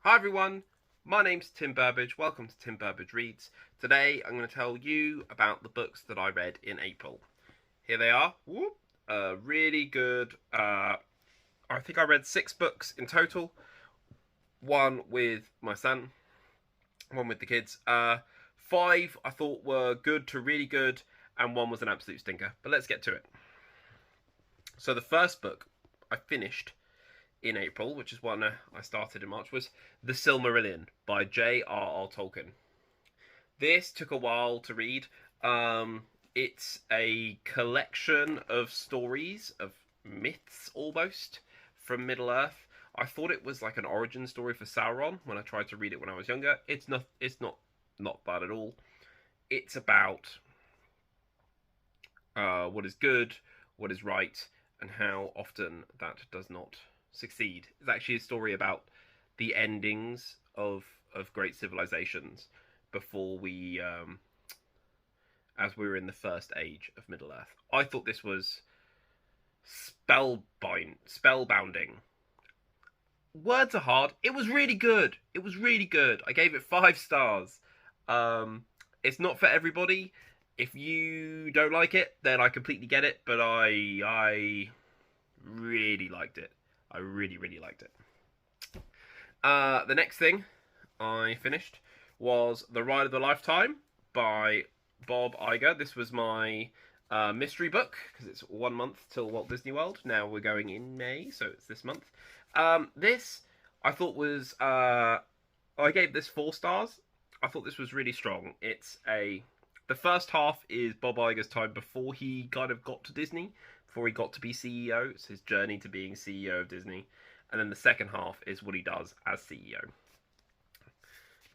Hi everyone, my name's Tim Burbage. Welcome to Tim Burbage Reads. Today I'm going to tell you about the books that I read in April. Here they are. Whoop. Really good. I think I read 6 books in total. One with my son, one with the kids. 5 I thought were good to really good, and one was an absolute stinker. But let's get to it. So the first book I finished in April, which is one I started in March, was The Silmarillion by J.R.R. Tolkien. This took a while to read. It's a collection of stories, of myths almost, from Middle Earth. I thought it was like an origin story for Sauron when I tried to read it when I was younger. It's not. Not bad at all. It's about what is good, what is right, and how often that does not succeed. It's actually a story about the endings of great civilizations before as we were in the first age of Middle Earth. I thought this was spellbounding. Words are hard. It was really good. It was really good. I gave it 5 stars. It's not for everybody. If you don't like it, then I completely get it. But I really liked it. I really liked it. The next thing I finished was The Ride of a Lifetime by Bob Iger. This was my mystery book because it's 1 month till Walt Disney World. Now we're going in May, so it's this month. This I thought was I gave this 4 stars. I thought this was really strong. The first half is Bob Iger's time before he kind of got to Disney, before he got to be CEO. It's his journey to being CEO of Disney. And then the second half is what he does as CEO.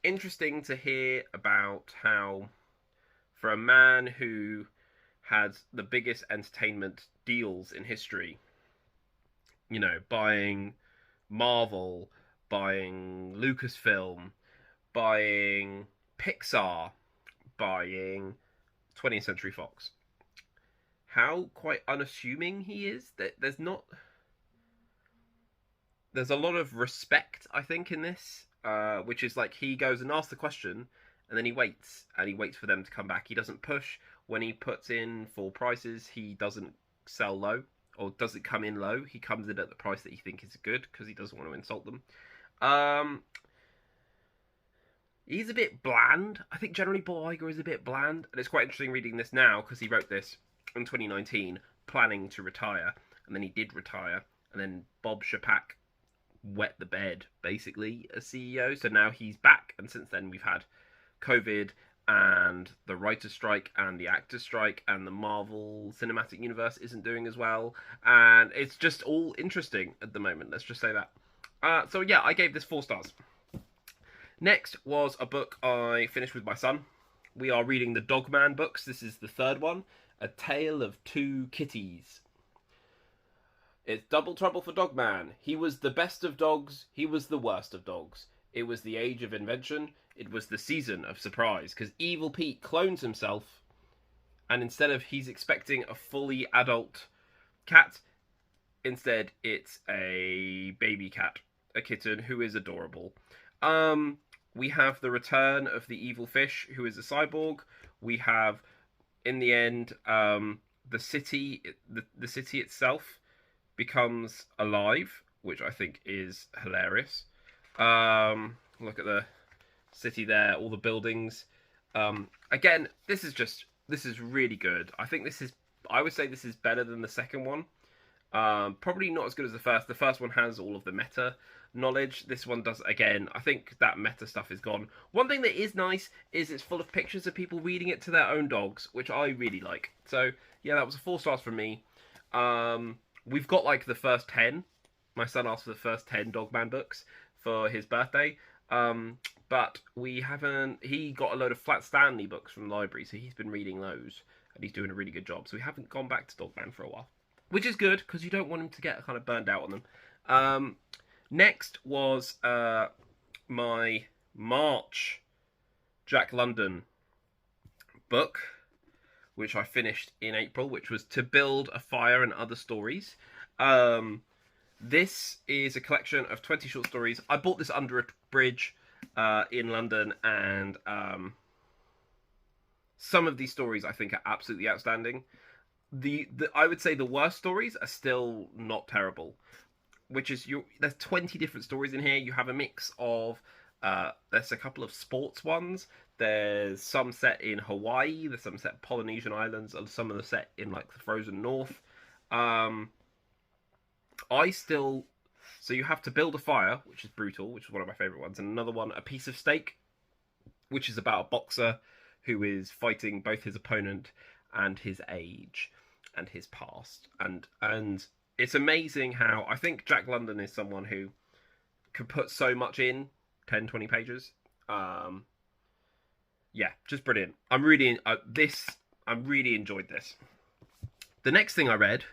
Interesting to hear about how, for a man who had the biggest entertainment deals in history, buying Marvel, buying Lucasfilm, buying Pixar, buying 20th Century Fox, how quite unassuming he is. There's a lot of respect, I think, in this, which is like he goes and asks the question, and then he waits for them to come back. He doesn't push when he puts in full prices. He doesn't sell low or doesn't come in low. He comes in at the price that he thinks is good because he doesn't want to insult them. He's a bit bland. I think generally Bob Iger is a bit bland, and it's quite interesting reading this now because he wrote this in 2019, planning to retire, and then he did retire, and then Bob Chapek wet the bed basically as CEO. So now he's back, and since then we've had COVID and the writer's strike and the actor's strike, and the Marvel Cinematic Universe isn't doing as well, and it's just all interesting at the moment. Let's just say that. So yeah, I gave this 4 stars. Next was a book I finished with my son. We are reading the Dogman books. This is the 3rd one, A Tale of Two Kitties. It's double trouble for Dogman. He was the best of dogs. He was the worst of dogs. It was the age of invention. It was the season of surprise. Because Evil Pete clones himself. And instead of he's expecting a fully adult cat, instead it's a baby cat. A kitten who is adorable. We have the return of the evil fish, who is a cyborg. We have, in the end, the city itself becomes alive, which I think is hilarious. Look at the city there, all the buildings. Again, this is really good. I would say this is better than the second one. Probably not as good as the first. The first one has all of the meta knowledge. This one does, again. I think that meta stuff is gone. One thing that is nice is it's full of pictures of people reading it to their own dogs, which I really like. So yeah, that was 4 stars from me. We've got like the first 10. My son asked for the first 10 Dogman books for his birthday. But we haven't. He got a load of Flat Stanley books from the library, so he's been reading those, and he's doing a really good job. So we haven't gone back to Dogman for a while, which is good because you don't want him to get kind of burned out on them. Next was my March Jack London book, which I finished in April, which was To Build a Fire and Other Stories. This is a collection of 20 short stories. I bought this under a bridge in London, and some of these stories I think are absolutely outstanding. The I would say the worst stories are still not terrible, which is there's 20 different stories in here. You have a mix of there's a couple of sports ones. There's some set in Hawaii. There's some set Polynesian islands, and some of them set in like the frozen north. Um, I still so you have to build a fire, which is brutal, which is one of my favorite ones, and another one, a piece of steak, which is about a boxer who is fighting both his opponent and his age and his past. And it's amazing how I think Jack London is someone who could put so much in 10, 20 pages. Yeah, just brilliant. I'm really enjoyed this. The next thing I read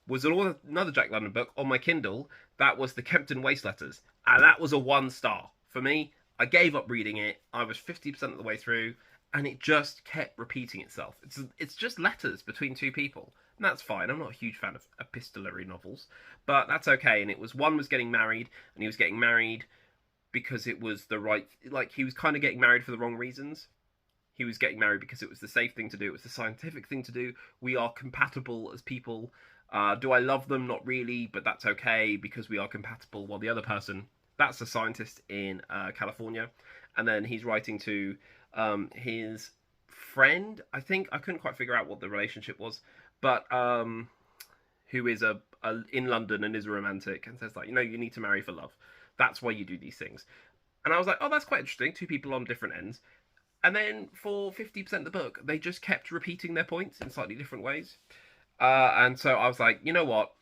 was another Jack London book on my Kindle. That was the Kempton Waste Letters, and that was a 1 star for me. I gave up reading it. I was 50% of the way through, and it just kept repeating itself. It's just letters between two people, and that's fine. I'm not a huge fan of epistolary novels, but that's okay. And it was one was getting married, and he was getting married because it was the right, like he was kind of getting married for the wrong reasons. He was getting married because it was the safe thing to do. It was the scientific thing to do. We are compatible as people. Do I love them? Not really, but that's okay because we are compatible. While the other person, that's a scientist in California, and then he's writing to his friend. I think I couldn't quite figure out what the relationship was, but who is in London and is a romantic, and says like, you need to marry for love. That's why you do these things. And I was like, oh, that's quite interesting. Two people on different ends. And then for 50% of the book, they just kept repeating their points in slightly different ways. And so I was like, you know what?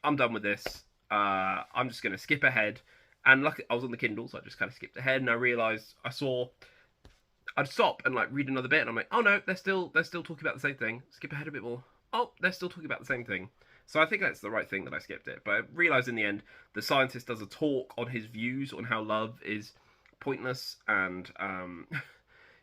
I'm done with this. I'm just going to skip ahead. And luckily, I was on the Kindle, so I just kind of skipped ahead. And I realised I'd stop and like read another bit. And I'm like, oh no, they're still talking about the same thing. Skip ahead a bit more. Oh, they're still talking about the same thing. So I think that's the right thing that I skipped it. But I realised in the end, the scientist does a talk on his views on how love is pointless and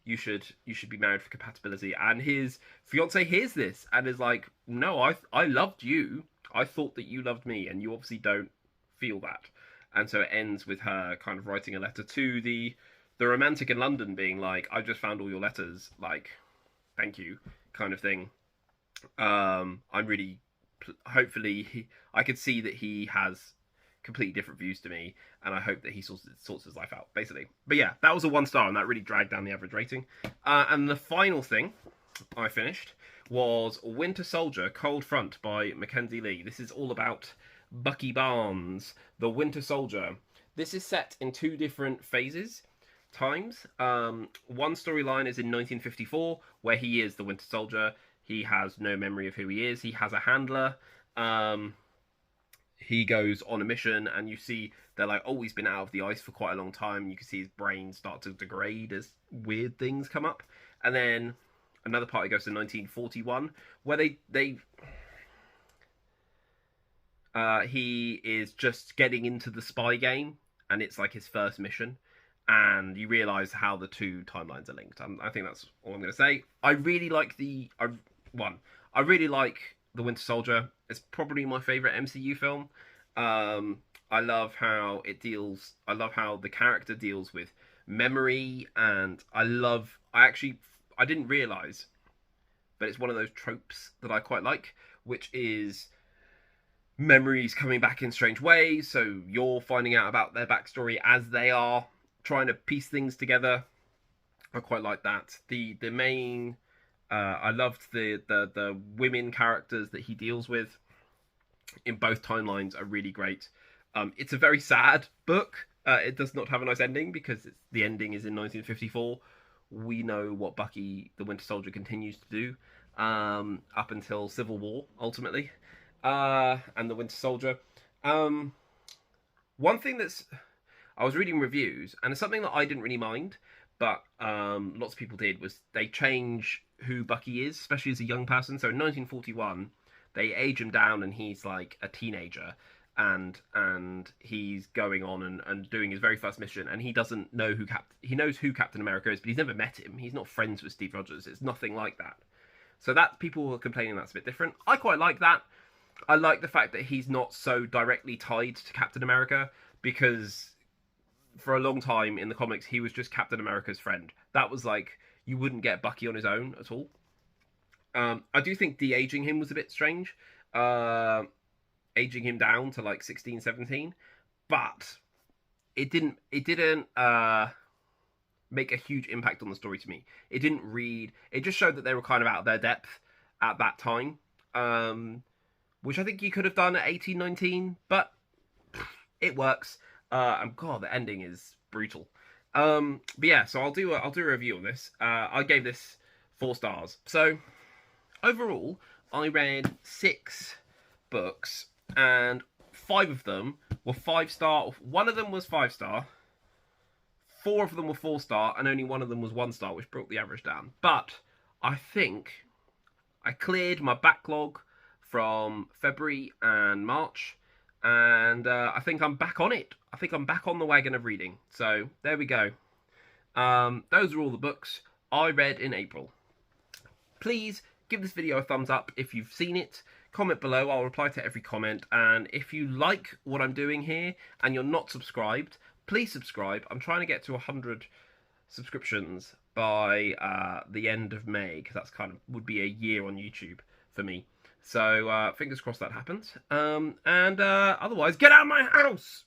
you should be married for compatibility. And his fiance hears this and is like, no, I loved you. I thought that you loved me, and you obviously don't feel that. And so it ends with her kind of writing a letter to the romantic in London, being like, I just found all your letters, like, thank you, kind of thing. I'm really, hopefully, I could see that he has completely different views to me, and I hope that he sorts his life out, basically. But yeah, that was a 1 star, and that really dragged down the average rating. And the final thing I finished was Winter Soldier: Cold Front by Mackenzie Lee. This is all about Bucky Barnes, the Winter Soldier. This is set in 2 different times. One storyline is in 1954, where he is the Winter Soldier. He has no memory of who he is. He has a handler. He goes on a mission, and you see they're like, oh, he's been out of the ice for quite a long time. You can see his brain start to degrade as weird things come up. And then another part goes to 1941, where he is just getting into the spy game, and it's like his first mission. And you realise how the 2 timelines are linked. I think that's all I'm going to say. I really like I really like The Winter Soldier. It's probably my favourite MCU film. I love how the character deals with memory, and I didn't realise, but it's one of those tropes that I quite like, which is memories coming back in strange ways. So you're finding out about their backstory as they are trying to piece things together. I quite like that. The main I loved the women characters that he deals with in both timelines are really great. It's a very sad book. It does not have a nice ending because the ending is in 1954. We know what Bucky, the Winter Soldier, continues to do up until Civil War, ultimately, and the Winter Soldier. One thing I was reading reviews, and it's something that I didn't really mind, but lots of people did, was they change who Bucky is, especially as a young person. So in 1941, they age him down, and he's like a teenager, and he's going on and doing his very first mission, and he doesn't know he knows who Captain America is, but he's never met him. He's not friends with Steve Rogers. It's nothing like that. So that people were complaining that's a bit different. I quite like that. I like the fact that he's not so directly tied to Captain America, because for a long time in the comics he was just Captain America's friend. That was like, you wouldn't get Bucky on his own at all. I do think de-aging him was a bit strange, uh, aging him down to like 16, 17, but it didn't make a huge impact on the story to me. It didn't read. It just showed that they were kind of out of their depth at that time, which I think you could have done at 18, 19, but it works. And God, the ending is brutal. But yeah, so I'll do a review on this. I gave this 4 stars. So overall, I read 6 books, and 5 of them were 5 star. One of them was 5 star. 4 of them were 4 star, and only one of them was 1 star, which brought the average down. But I think I cleared my backlog from February and March, and I think I'm back on it. I think I'm back on the wagon of reading. So there we go. Those are all the books I read in April. Please give this video a thumbs up if you've seen it. Comment below, I'll reply to every comment. And if you like what I'm doing here and you're not subscribed, please subscribe. I'm trying to get to 100 subscriptions by the end of May, because that's kind of would be a year on YouTube for me. So fingers crossed that happens. And otherwise, get out of my house!